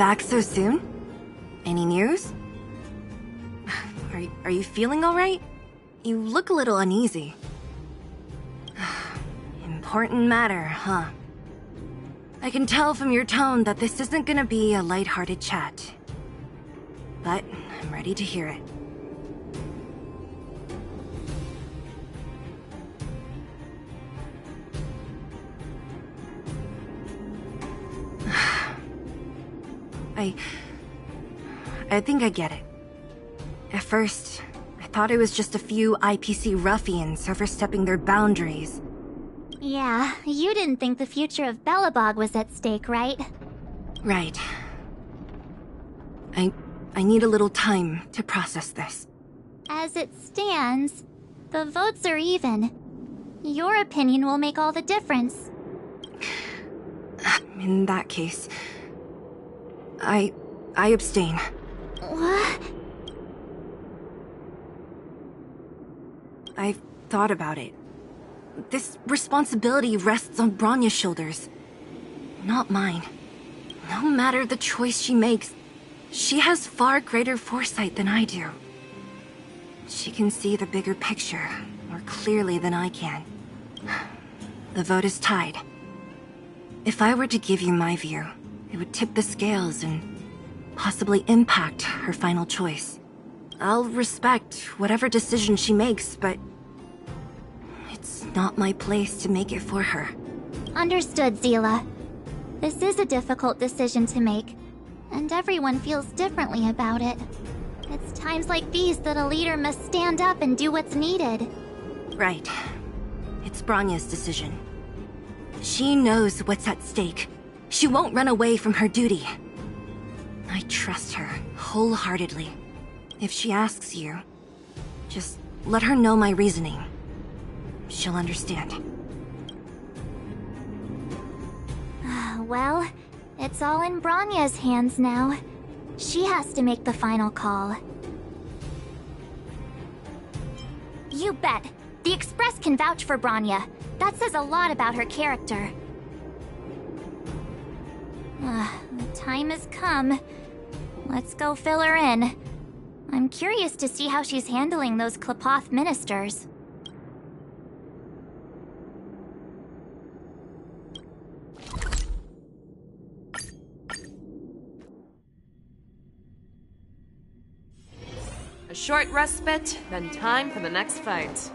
back so soon? Any news? Are you feeling alright? You look a little uneasy. Important matter, huh? I can tell from your tone that this isn't gonna be a lighthearted chat. But I'm ready to hear it. I think I get it. At first, I thought it was just a few IPC ruffians overstepping their boundaries. Yeah, you didn't think the future of Belobog was at stake, right? Right. I need a little time to process this. As it stands, the votes are even. Your opinion will make all the difference. In that case, I abstain. What? I've thought about it. This responsibility rests on Bronya's shoulders, not mine. No matter the choice she makes, she has far greater foresight than I do. She can see the bigger picture more clearly than I can. The vote is tied. If I were to give you my view, it would tip the scales and possibly impact her final choice. I'll respect whatever decision she makes, but it's not my place to make it for her. Understood, Zila. This is a difficult decision to make, and everyone feels differently about it. It's times like these that a leader must stand up and do what's needed. Right. It's Bronya's decision. She knows what's at stake. She won't run away from her duty. I trust her wholeheartedly. If she asks you, just let her know my reasoning. She'll understand. Well, it's all in Bronya's hands now. She has to make the final call. You bet. The Express can vouch for Bronya. That says a lot about her character. The time has come. Let's go fill her in. I'm curious to see how she's handling those Klapoth ministers. A short respite, then time for the next fight.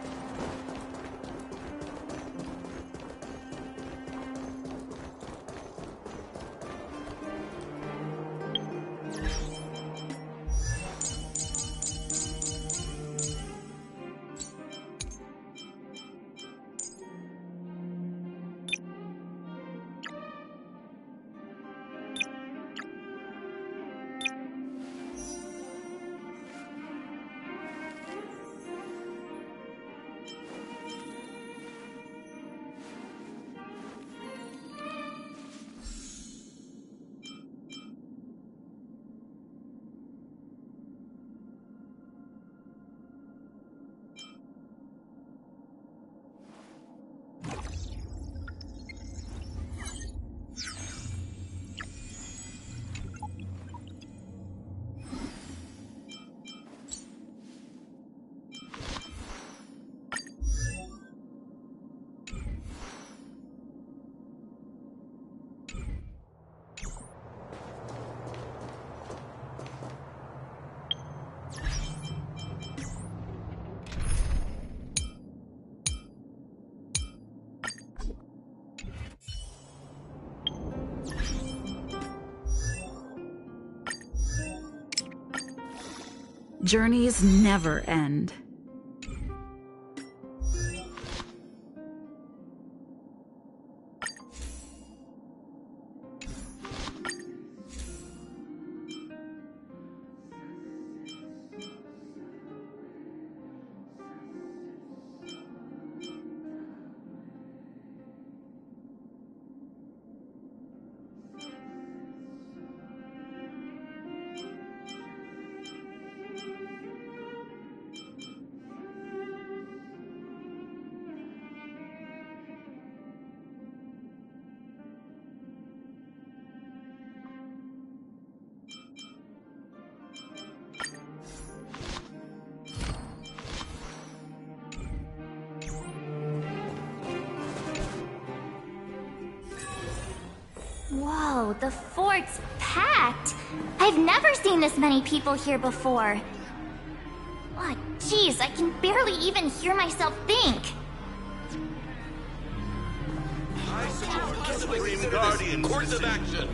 Journeys never end. Whoa, the fort's packed! I've never seen this many people here before. Oh, jeez, I can barely even hear myself think. I support the Supreme Guardian course of action.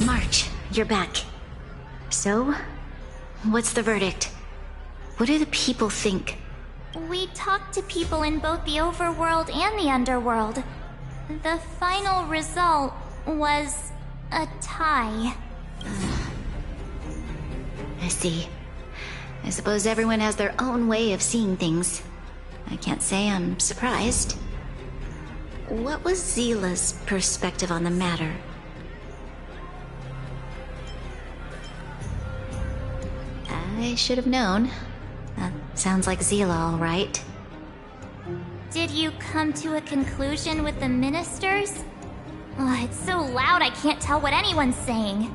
March, you're back. So, what's the verdict? What do the people think? We talked to people in both the overworld and the underworld. The final result was a tie. I see. I suppose everyone has their own way of seeing things. I can't say I'm surprised. What was Zila's perspective on the matter? I should have known. That sounds like Zila, all right. Did you come to a conclusion with the ministers? Oh, it's so loud I can't tell what anyone's saying.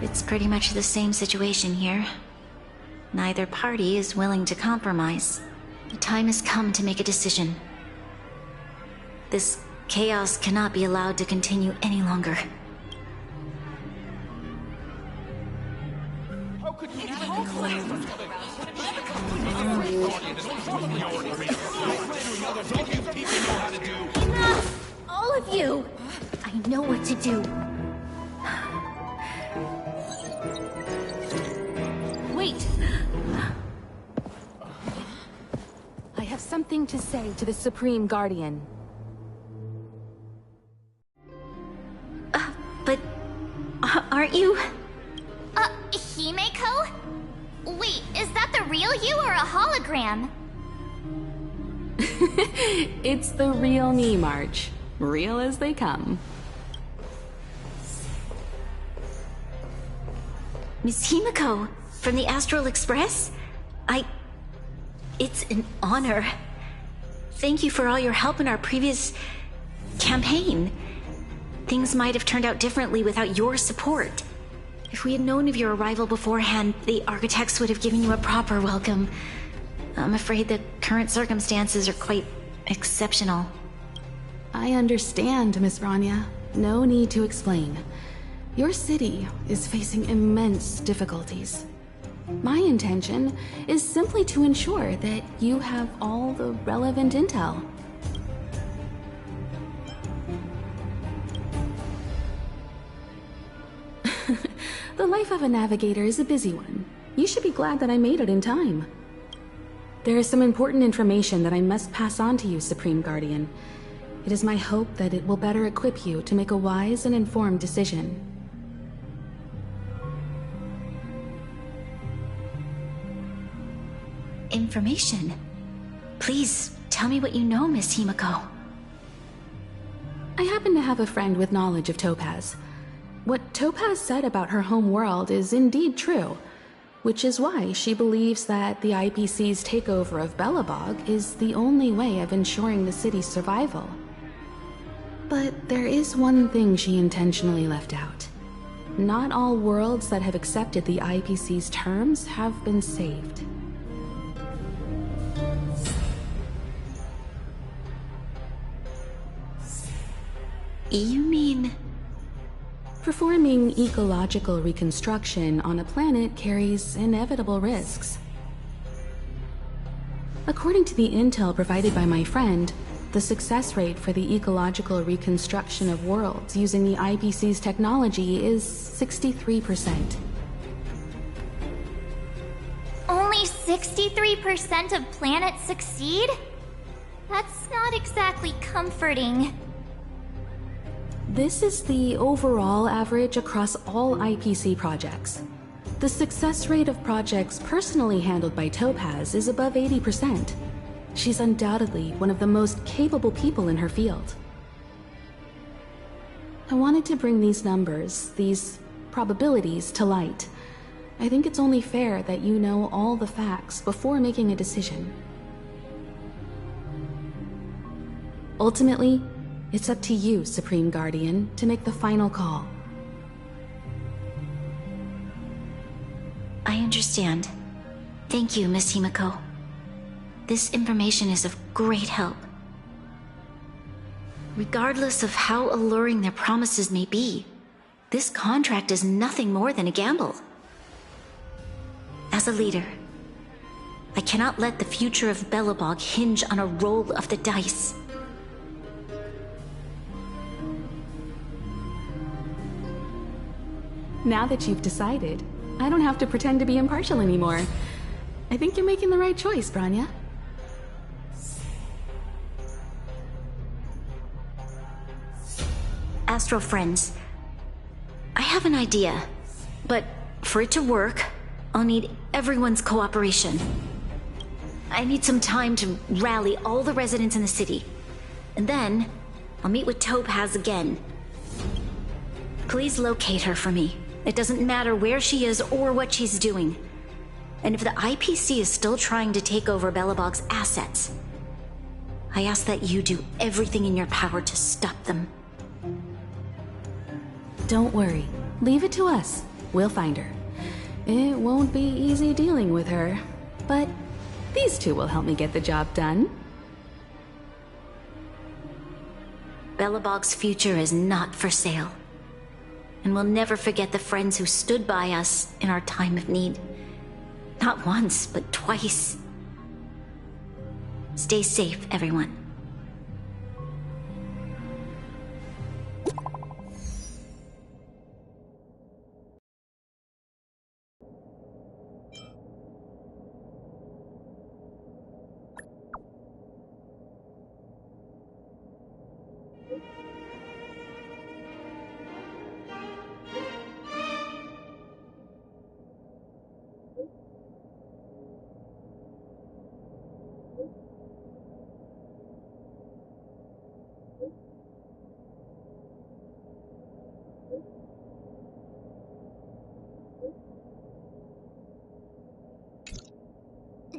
It's pretty much the same situation here. Neither party is willing to compromise. The time has come to make a decision. This chaos cannot be allowed to continue any longer. How could you even claim? Enough! All of you! I know what to do. Wait! I have something to say to the Supreme Guardian. But aren't you? Himeko? Wait, is that the real you or a hologram? It's the real me, March. Real as they come. Miss Himeko, from the Astral Express? It's an honor. Thank you for all your help in our previous campaign. Things might have turned out differently without your support. If we had known of your arrival beforehand, the architects would have given you a proper welcome. I'm afraid the current circumstances are quite exceptional. I understand, Miss Rania. No need to explain. Your city is facing immense difficulties. My intention is simply to ensure that you have all the relevant intel. The life of a navigator is a busy one. You should be glad that I made it in time. There is some important information that I must pass on to you, Supreme Guardian. It is my hope that it will better equip you to make a wise and informed decision. Information? Please, tell me what you know, Miss Himeko. I happen to have a friend with knowledge of Topaz. What Topaz said about her home world is indeed true, which is why she believes that the IPC's takeover of Belobog is the only way of ensuring the city's survival. But there is one thing she intentionally left out. Not all worlds that have accepted the IPC's terms have been saved. You mean... Performing ecological reconstruction on a planet carries inevitable risks. According to the intel provided by my friend, the success rate for the ecological reconstruction of worlds using the IPC's technology is 63%. Only 63% of planets succeed? That's not exactly comforting. This is the overall average across all IPC projects. The success rate of projects personally handled by Topaz is above 80%. She's undoubtedly one of the most capable people in her field. I wanted to bring these numbers, these probabilities, to light. I think it's only fair that you know all the facts before making a decision. Ultimately, it's up to you, Supreme Guardian, to make the final call. I understand. Thank you, Miss Himeko. This information is of great help. Regardless of how alluring their promises may be, this contract is nothing more than a gamble. As a leader, I cannot let the future of Belobog hinge on a roll of the dice. Now that you've decided, I don't have to pretend to be impartial anymore. I think you're making the right choice, Branya. Astro friends, I have an idea, but for it to work, I'll need everyone's cooperation. I need some time to rally all the residents in the city, and then I'll meet with Topaz again. Please locate her for me. It doesn't matter where she is or what she's doing. And if the IPC is still trying to take over Belobog's assets, I ask that you do everything in your power to stop them. Don't worry. Leave it to us. We'll find her. It won't be easy dealing with her, but these two will help me get the job done. Belobog's future is not for sale. And we'll never forget the friends who stood by us in our time of need. Not once, but twice. Stay safe, everyone.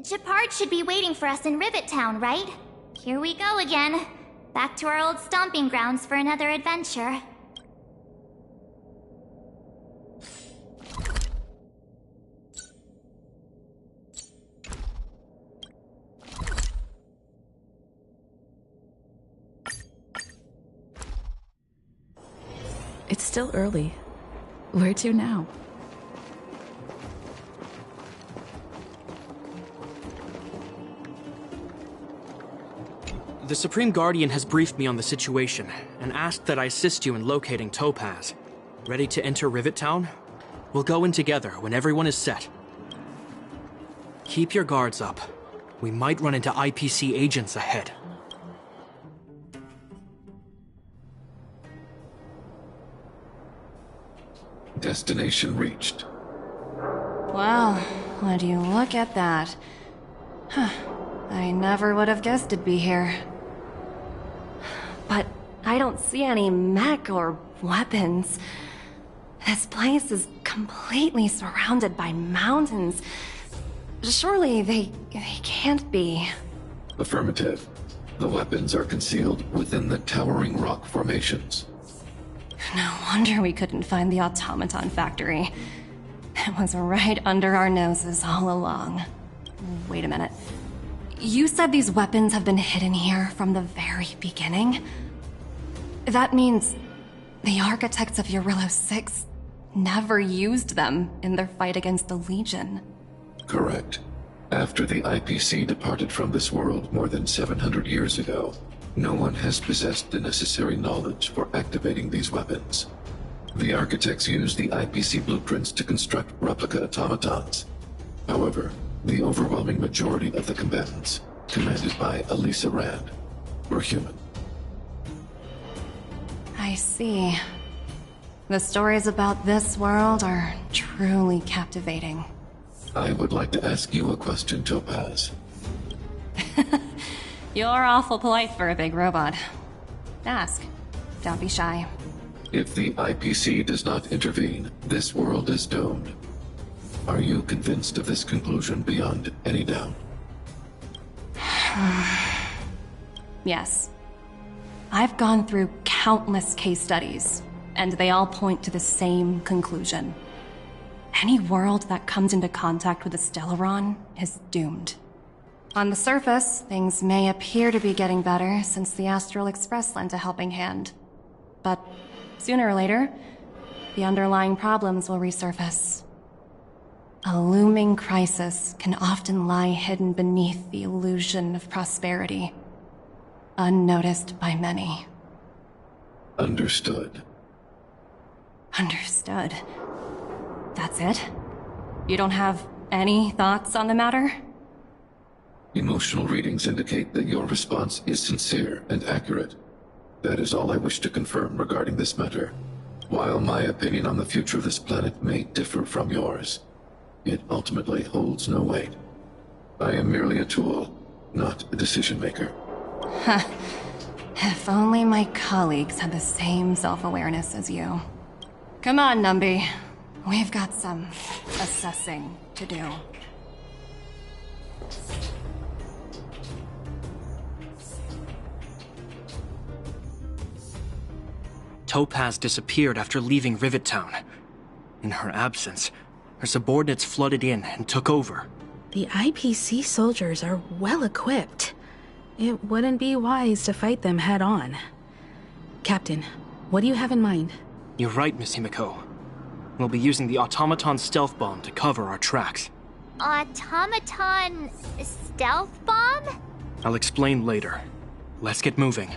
Gepard should be waiting for us in Rivet Town, right? Here we go again. Back to our old stomping grounds for another adventure. It's still early. Where to now? The Supreme Guardian has briefed me on the situation and asked that I assist you in locating Topaz. Ready to enter Rivet Town? We'll go in together when everyone is set. Keep your guards up. We might run into IPC agents ahead. Destination reached. Wow, would you look at that? Huh. I never would have guessed it'd be here. But I don't see any mech or weapons. This place is completely surrounded by mountains. Surely they can't be. Affirmative. The weapons are concealed within the towering rock formations. No wonder we couldn't find the automaton factory. It was right under our noses all along. Wait a minute. You said these weapons have been hidden here from the very beginning? That means the architects of Eurillo 6 never used them in their fight against the Legion. Correct. After the IPC departed from this world more than 700 years ago, no one has possessed the necessary knowledge for activating these weapons. The architects used the IPC blueprints to construct replica automatons. However, the overwhelming majority of the combatants, commanded by Elisa Rand, were human. I see. The stories about this world are truly captivating. I would like to ask you a question, Topaz. You're awful polite for a big robot. Ask. Don't be shy. If the IPC does not intervene, this world is doomed. Are you convinced of this conclusion beyond any doubt? Yes. I've gone through countless case studies, and they all point to the same conclusion. Any world that comes into contact with a Stellaron is doomed. On the surface, things may appear to be getting better since the Astral Express lent a helping hand. But sooner or later, the underlying problems will resurface. A looming crisis can often lie hidden beneath the illusion of prosperity, unnoticed by many. Understood. Understood. That's it? You don't have any thoughts on the matter? Emotional readings indicate that your response is sincere and accurate. That is all I wish to confirm regarding this matter. While my opinion on the future of this planet may differ from yours, it ultimately holds no weight. I am merely a tool, not a decision maker. Huh. If only my colleagues had the same self-awareness as you. Come on, Numby. We've got some assessing to do. Topaz disappeared after leaving Rivet Town. In her absence, her subordinates flooded in and took over. The IPC soldiers are well equipped. It wouldn't be wise to fight them head on. Captain, what do you have in mind? You're right, Miss Himiko. We'll be using the automaton stealth bomb to cover our tracks. Automaton stealth bomb? I'll explain later. Let's get moving.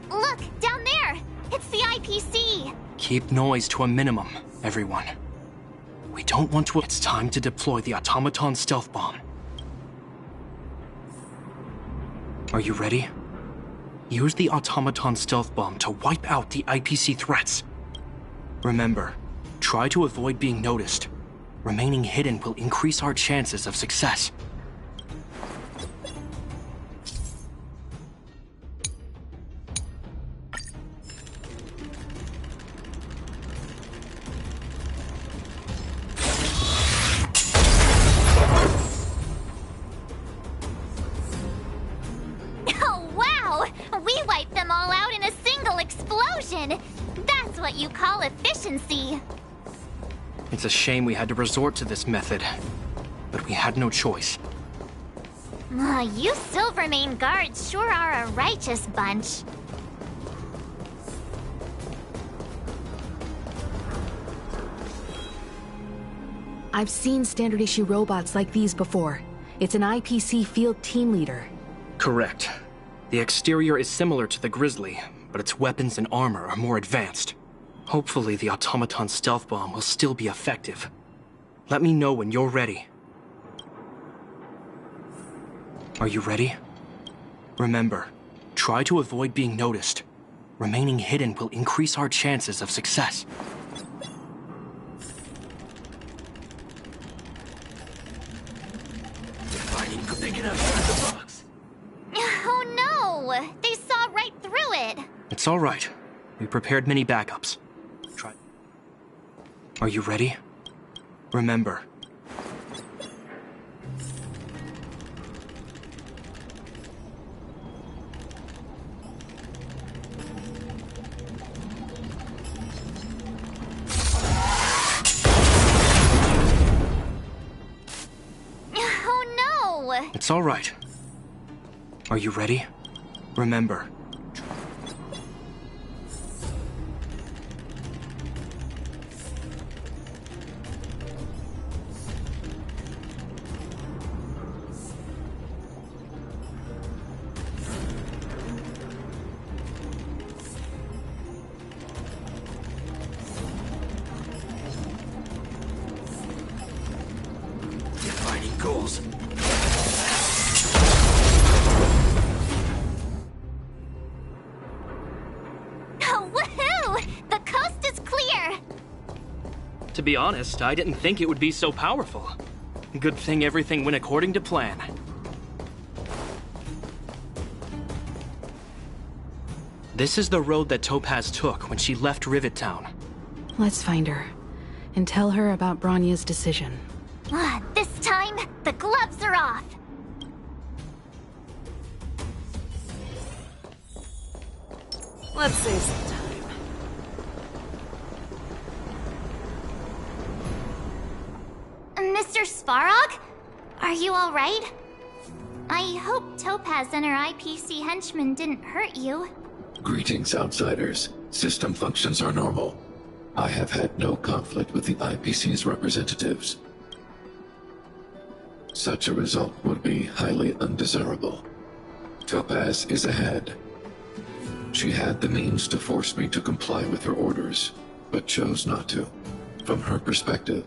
Look, down there! It's the IPC! Keep noise to a minimum, everyone. We don't want to... It's time to deploy the automaton stealth bomb. Are you ready? Use the automaton stealth bomb to wipe out the IPC threats. Remember, try to avoid being noticed. Remaining hidden will increase our chances of success. Oh, wow! We wiped them all out in a single explosion! That's what you call efficiency! It's a shame we had to resort to this method, but we had no choice. You Silvermane guards sure are a righteous bunch. I've seen standard issue robots like these before. It's an IPC field team leader. Correct. The exterior is similar to the Grizzly, but its weapons and armor are more advanced. Hopefully the automaton stealth bomb will still be effective. Let me know when you're ready. Are you ready? Remember, try to avoid being noticed. Remaining hidden will increase our chances of success. Oh no! They saw right through it! It's all right. We prepared many backups. Try. Are you ready? Remember. Oh no! It's all right. Are you ready? Remember. Defining goals. Oh, woohoo! The coast is clear! To be honest, I didn't think it would be so powerful. Good thing everything went according to plan. This is the road that Topaz took when she left Rivet Town. Let's find her and tell her about Bronya's decision. This time, the gloves are off! Let's save some time. Mr. Svarog? Are you alright? I hope Topaz and her IPC henchmen didn't hurt you. Greetings, outsiders. System functions are normal. I have had no conflict with the IPC's representatives. Such a result would be highly undesirable. Topaz is ahead. She had the means to force me to comply with her orders, but chose not to. From her perspective,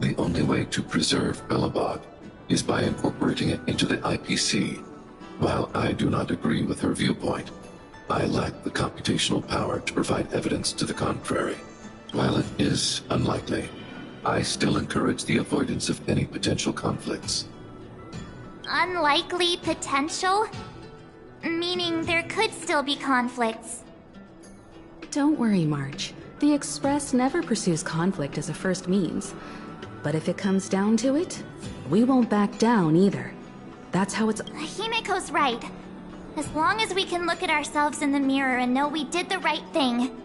the only way to preserve Belobog is by incorporating it into the IPC. While I do not agree with her viewpoint, I lack the computational power to provide evidence to the contrary. While it is unlikely, I still encourage the avoidance of any potential conflicts. Unlikely potential? Meaning there could still be conflicts. Don't worry, March. The Express never pursues conflict as a first means. But if it comes down to it, we won't back down either. That's how it's... Himiko's right. As long as we can look at ourselves in the mirror and know we did the right thing,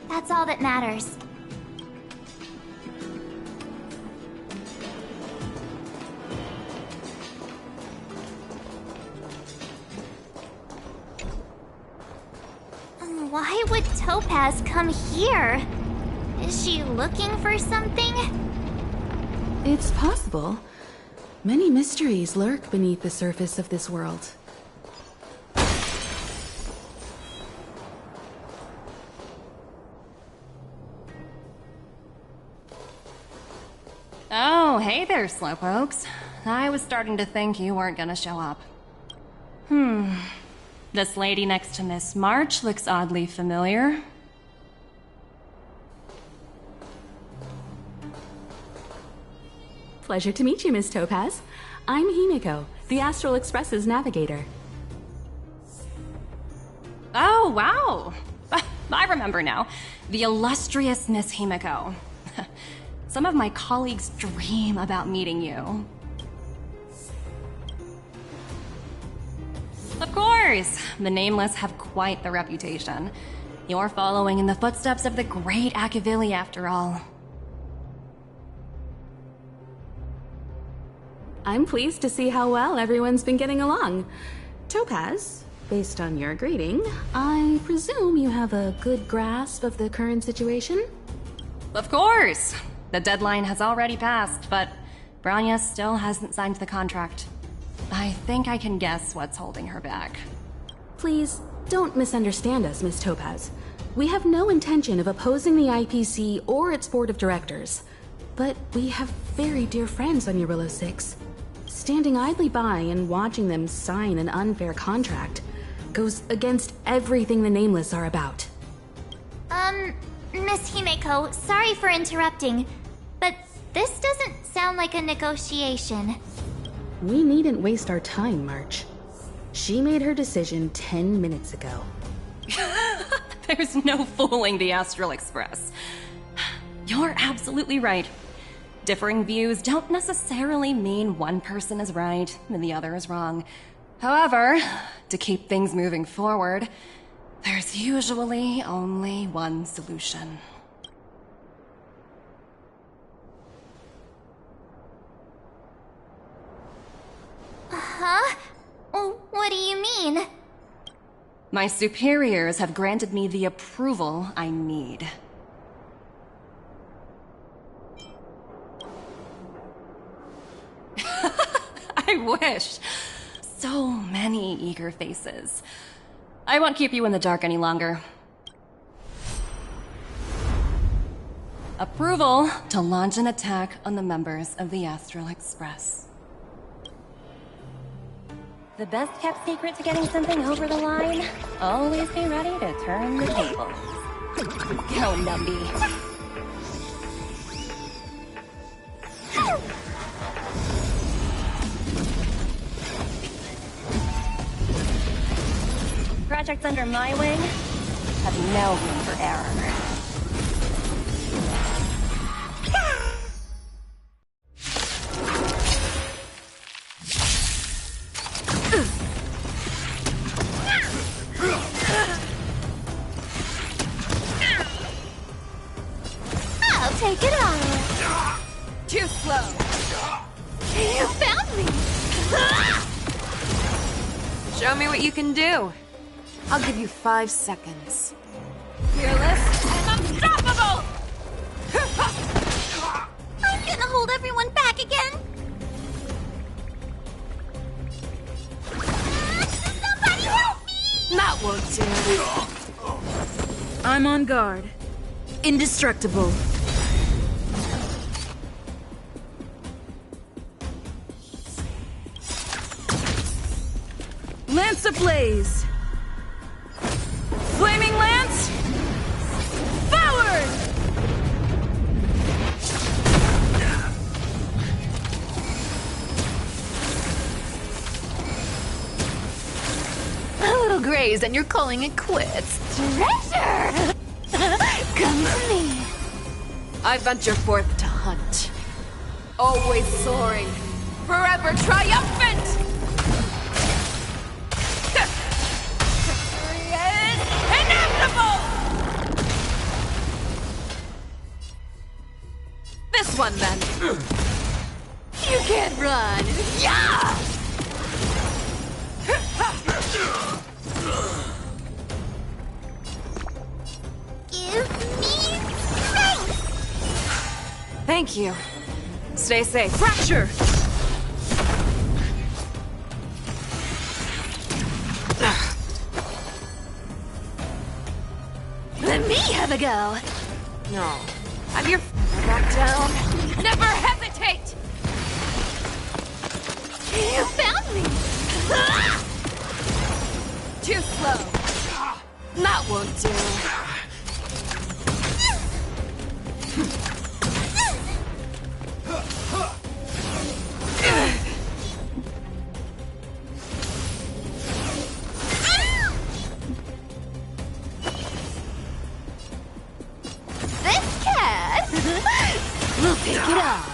that's all that matters. Why would Topaz come here? Is she looking for something? It's possible. Many mysteries lurk beneath the surface of this world. Oh, hey there, Slowpokes. I was starting to think you weren't gonna show up. This lady next to Miss March looks oddly familiar. Pleasure to meet you, Miss Topaz. I'm Himiko, the Astral Express's navigator. Oh, wow! I remember now. The illustrious Miss Himiko. Some of my colleagues dream about meeting you. Of course! The Nameless have quite the reputation. You're following in the footsteps of the great Akavili, after all. I'm pleased to see how well everyone's been getting along. Topaz, based on your greeting, I presume you have a good grasp of the current situation? Of course! The deadline has already passed, but Branya still hasn't signed the contract. I think I can guess what's holding her back. Please, don't misunderstand us, Miss Topaz. We have no intention of opposing the IPC or its board of directors. But we have very dear friends on Eurillo 6. Standing idly by and watching them sign an unfair contract goes against everything the Nameless are about. Miss Himiko, sorry for interrupting, but this doesn't sound like a negotiation. We needn't waste our time, March. She made her decision 10 minutes ago. There's no fooling the Astral Express. You're absolutely right. Differing views don't necessarily mean one person is right and the other is wrong. However, to keep things moving forward, there's usually only one solution. Huh? What do you mean? My superiors have granted me the approval I need. I wish. So many eager faces. I won't keep you in the dark any longer. Approval to launch an attack on the members of the Astral Express. The best kept secret to getting something over the line? Always be ready to turn the tables. Go, Numby. Projects under my wing have no room for error. take it all. Too slow. You found me! Show me what you can do. I'll give you 5 seconds. Fearless and unstoppable! I'm gonna hold everyone back again! Somebody help me! That won't do. I'm on guard. Indestructible. Lance ablaze! Flaming lance! Forward! A little grazed and you're calling it quits. Treasure! Come to me! I venture forth to hunt. Always soaring. Forever triumphant! Victory is inevitable! This one, then. You can't run. Yeah! Give me strength! Thank you. Stay safe. Fracture! Let me have a go! No. I'm your back down. Never hesitate! You found me! Too slow. That won't do. This cat will take it all.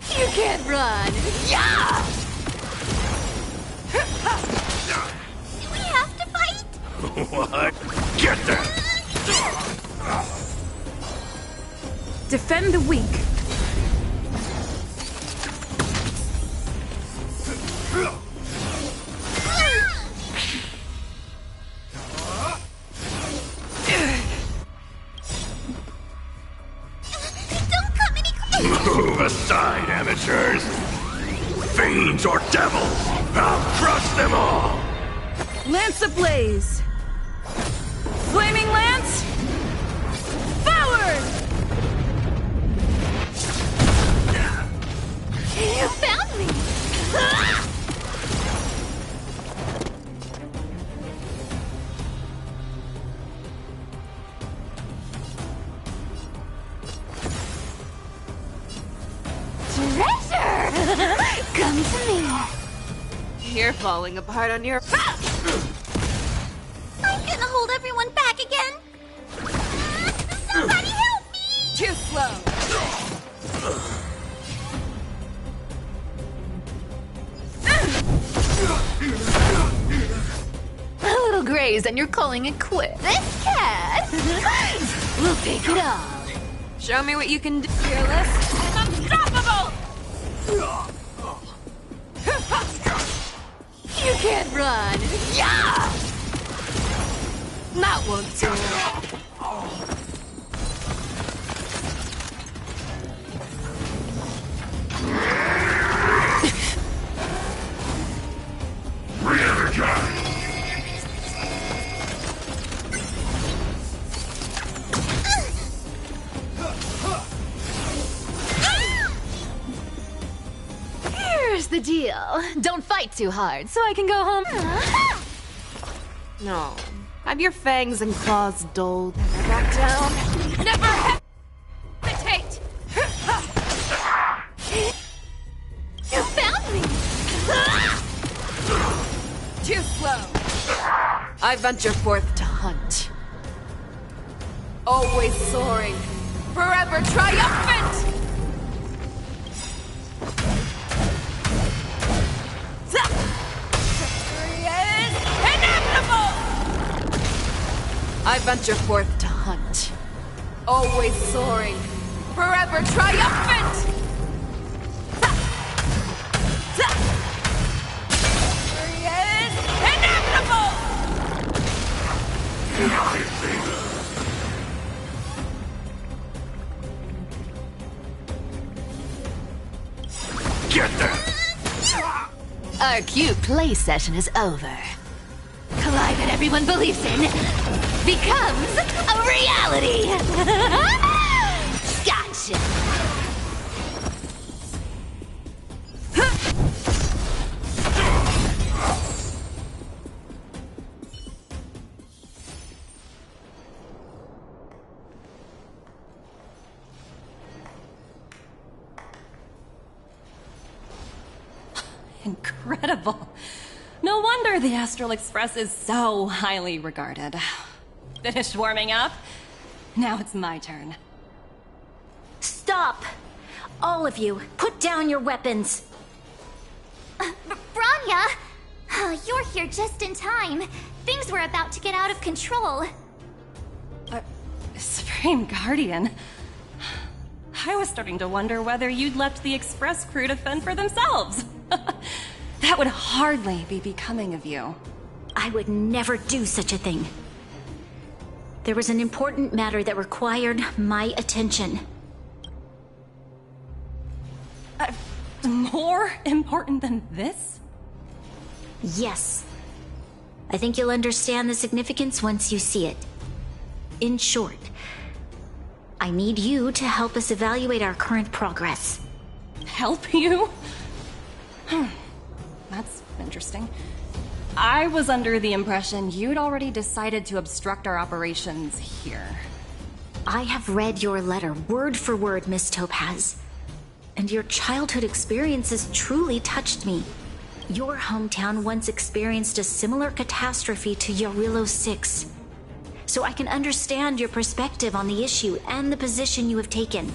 You can't run. Yeah! Do we have to fight? What? Get them! Defend the weak. Don't come any closer! Move aside, amateurs! Fiends or devils! I'll crush them all! Lance ablaze. Flaming lance. Forward! You found me! Treasure! Come to me! You're falling apart on your... I'm gonna hold everyone back again! Somebody help me! Too slow. A little grazed and you're calling it quits. This cat will take it all. Show me what you can do. Fearless and unstoppable! You can't run. Yeah! That won't do. Here's the deal. Don't fight too hard so I can go home. No. Have your fangs and claws dulled. Back down. Never hesitate! You found me! Too slow. I venture forth to hunt. Always soaring. Forever triumphant! Victory is inevitable! venture forth to hunt. Always soaring, forever triumphant! Victory is inevitable! Get them! Our cute play session is over. Collide that everyone believes in becomes a reality! Gotcha! Incredible. No wonder the Astral Express is so highly regarded. Finished warming up? Now it's my turn. Stop! All of you, put down your weapons. Branya! You're here just in time. Things were about to get out of control. Supreme Guardian. I was starting to wonder whether you'd left the Express crew to fend for themselves. That would hardly be becoming of you. I would never do such a thing. There was an important matter that required my attention. More important than this? Yes. I think you'll understand the significance once you see it. In short, I need you to help us evaluate our current progress. Help you? That's interesting. I was under the impression you'd already decided to obstruct our operations here. I have read your letter word for word, Miss Topaz. And your childhood experiences truly touched me. Your hometown once experienced a similar catastrophe to Yarilo 6. So I can understand your perspective on the issue and the position you have taken.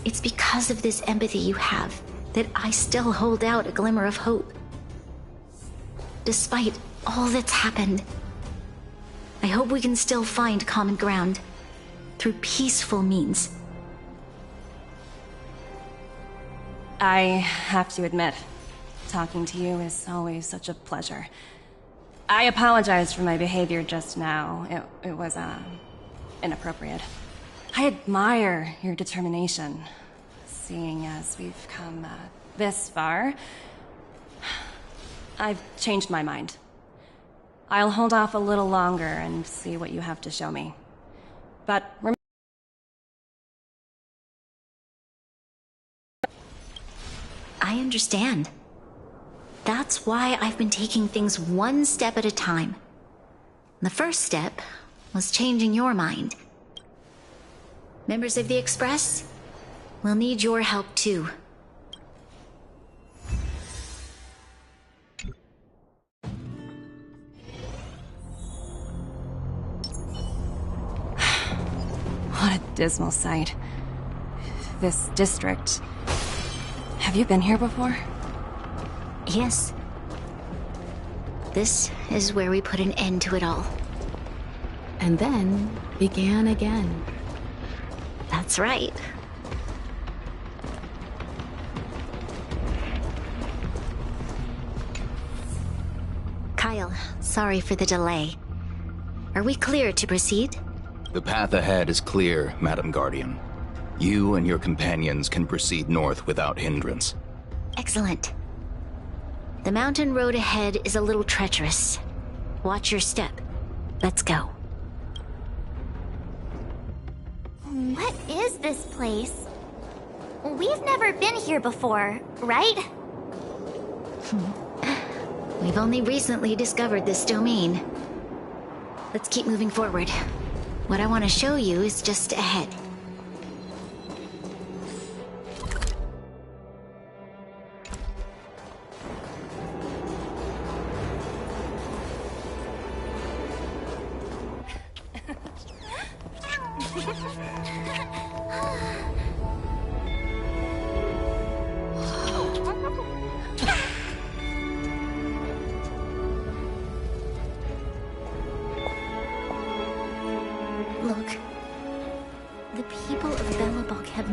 It's because of this empathy you have that I still hold out a glimmer of hope. Despite all that's happened, I hope we can still find common ground through peaceful means. I have to admit, talking to you is always such a pleasure. I apologize for my behavior just now. It was, inappropriate. I admire your determination. Seeing as we've come this far, I've changed my mind. I'll hold off a little longer and see what you have to show me. But I understand. That's why I've been taking things one step at a time. The first step was changing your mind. Members of the Express, we'll need your help too. what a dismal sight. This district. Have you been here before? Yes. This is where we put an end to it all. And then began again. That's right. Kyle, sorry for the delay. Are we clear to proceed? The path ahead is clear, Madam Guardian. You and your companions can proceed north without hindrance. Excellent. The mountain road ahead is a little treacherous. Watch your step. Let's go. What is this place? We've never been here before, right? We've only recently discovered this domain. Let's keep moving forward. What I want to show you is just ahead.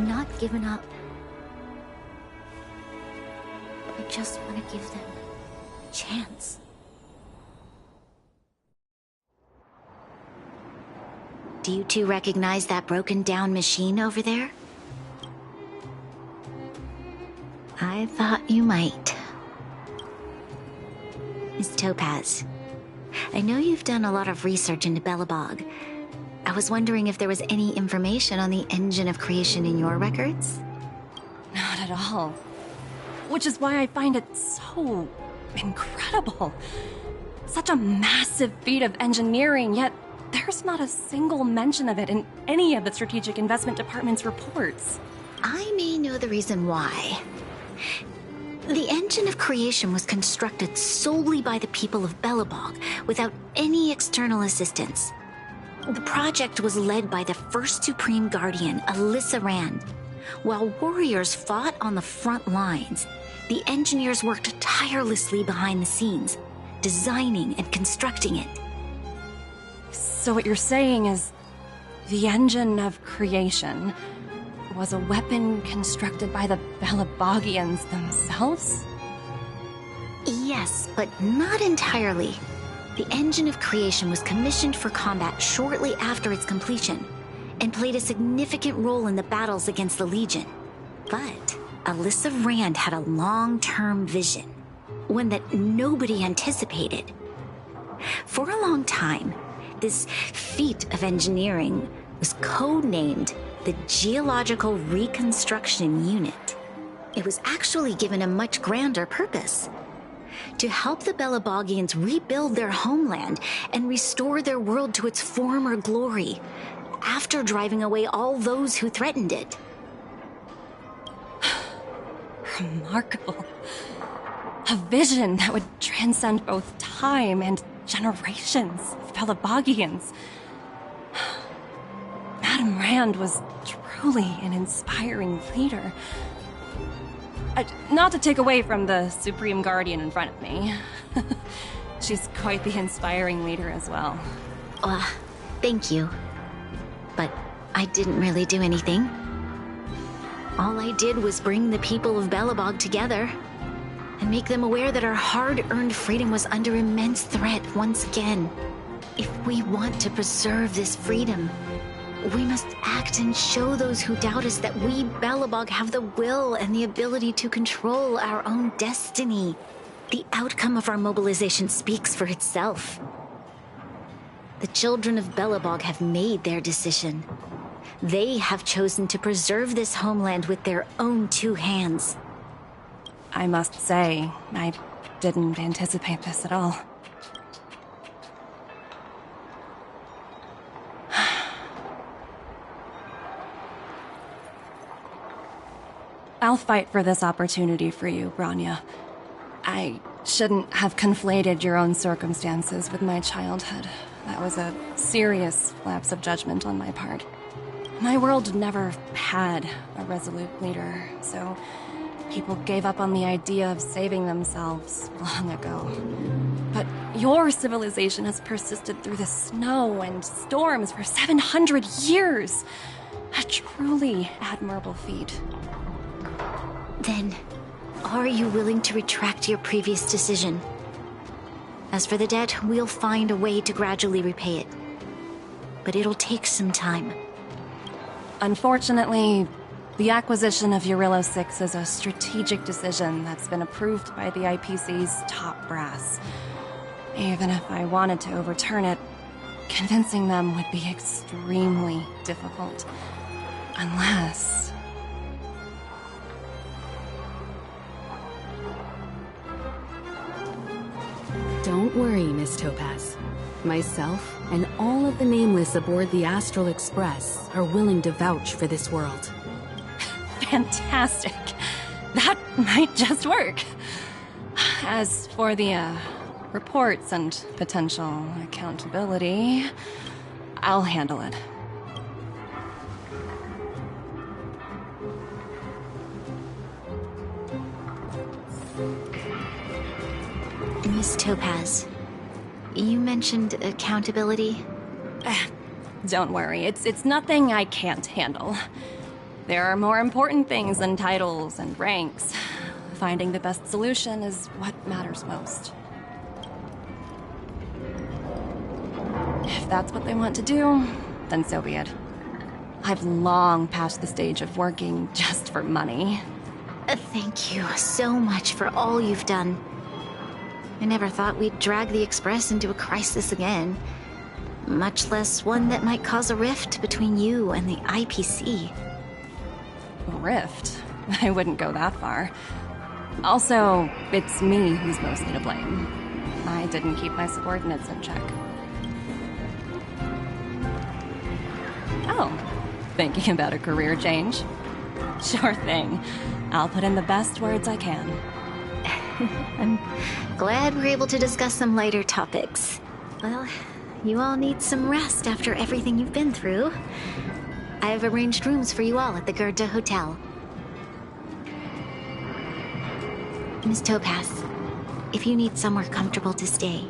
not given up. I just want to give them a chance. Do you two recognize that broken down machine over there? I thought you might. Miss Topaz, I know you've done a lot of research into Belobog. I was wondering if there was any information on the engine of creation in your records? Not at all. Which is why I find it so incredible. Such a massive feat of engineering, yet there's not a single mention of it in any of the Strategic Investment Department's reports. I may know the reason why. The engine of creation was constructed solely by the people of Belobog, without any external assistance. The project was led by the first Supreme Guardian, Alyssa Rand. While warriors fought on the front lines, the engineers worked tirelessly behind the scenes, designing and constructing it. So what you're saying is, the engine of creation was a weapon constructed by the Belabogians themselves? Yes, but not entirely. The engine of creation was commissioned for combat shortly after its completion, and played a significant role in the battles against the Legion. But Alyssa Rand had a long-term vision, one that nobody anticipated. For a long time, this feat of engineering was codenamed the Geological Reconstruction Unit. It was actually given a much grander purpose: to help the Belabogians rebuild their homeland and restore their world to its former glory, after driving away all those who threatened it. Remarkable. A vision that would transcend both time and generations of Belabogians. Madame Rand was truly an inspiring leader. Not to take away from the Supreme Guardian in front of me. She's quite the inspiring leader as well. Thank you. But I didn't really do anything. All I did was bring the people of Belobog together and make them aware that our hard-earned freedom was under immense threat once again. If we want to preserve this freedom, we must act and show those who doubt us that we Belobog have the will and the ability to control our own destiny. The outcome of our mobilization speaks for itself. The children of Belobog have made their decision. They have chosen to preserve this homeland with their own two hands. I must say, I didn't anticipate this at all. I'll fight for this opportunity for you, Branya. I shouldn't have conflated your own circumstances with my childhood. That was a serious lapse of judgment on my part. My world never had a resolute leader, so people gave up on the idea of saving themselves long ago. But your civilization has persisted through the snow and storms for 700 years. A truly admirable feat. Then, are you willing to retract your previous decision? As for the debt, we'll find a way to gradually repay it. But it'll take some time. Unfortunately, the acquisition of Eurillo 6 is a strategic decision that's been approved by the IPC's top brass. Even if I wanted to overturn it, convincing them would be extremely difficult. Unless... Don't worry, Miss Topaz. Myself and all of the Nameless aboard the Astral Express are willing to vouch for this world. Fantastic. That might just work. As for the, reports and potential accountability, I'll handle it. Miss Topaz, you mentioned accountability? Don't worry, it's nothing I can't handle. There are more important things than titles and ranks. Finding the best solution is what matters most. If that's what they want to do, then so be it. I've long passed the stage of working just for money. Thank you so much for all you've done. I never thought we'd drag the Express into a crisis again. Much less one that might cause a rift between you and the IPC. Rift? I wouldn't go that far. Also, it's me who's mostly to blame. I didn't keep my subordinates in check. Oh, thinking about a career change? Sure thing. I'll put in the best words I can. I'm glad we're able to discuss some lighter topics. Well, you all need some rest after everything you've been through. I've arranged rooms for you all at the Goethe Hotel. Miss Topaz, if you need somewhere comfortable to stay.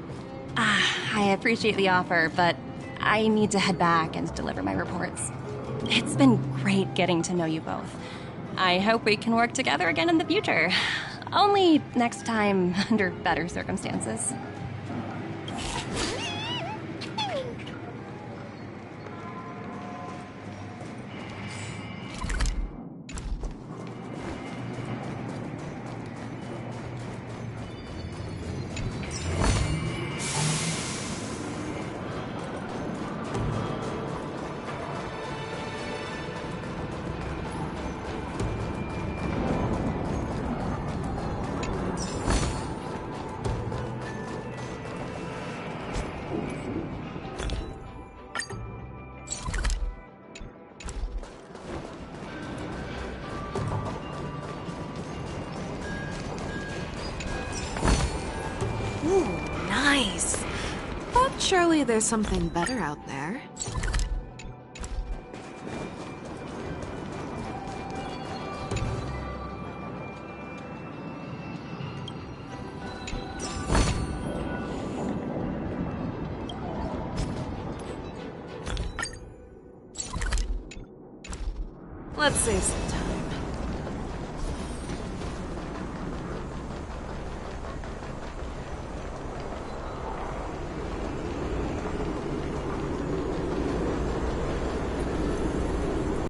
I appreciate the offer, but I need to head back and deliver my reports. It's been great getting to know you both. I hope we can work together again in the future. Only next time under better circumstances. Nice. But surely there's something better out there. Let's save some time.